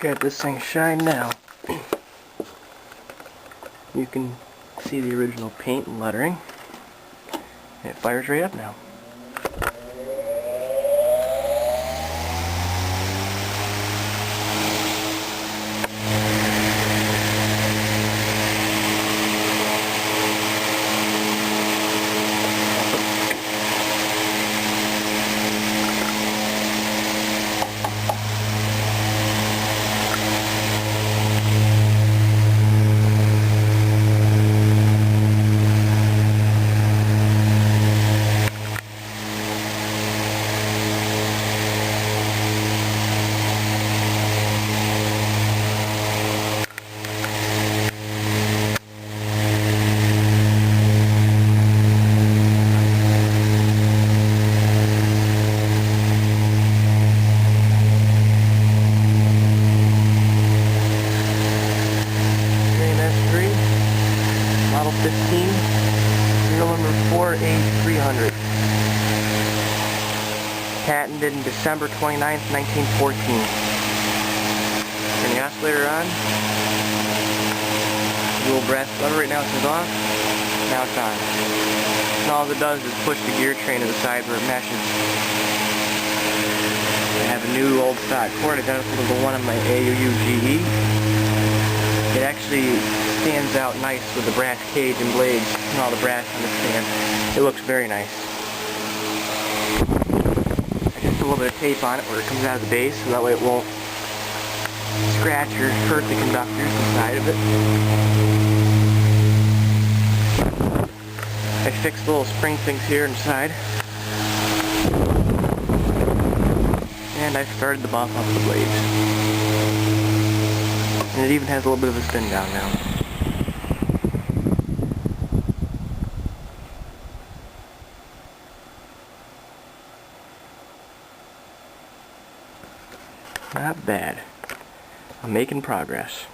Look at this thing shine now. You can see the original paint and lettering. And it fires right up now. S-3, model 15, serial number 4A300. Patented in December 29th, 1914. Turn the oscillator on. Dual brass lever right now is off. Now it's on. And all it does is push the gear train to the side where it meshes. I have a new old stock cord identical to the one on my AUUGE. It actually stands out nice with the brass cage and blades and all the brass on the stand. It looks very nice. I just put a little bit of tape on it where it comes out of the base so that way it won't scratch or hurt the conductors inside of it. I fixed the little spring things here inside. And I started the bump off the blades. And it even has a little bit of a spin down now. Not bad. I'm making progress.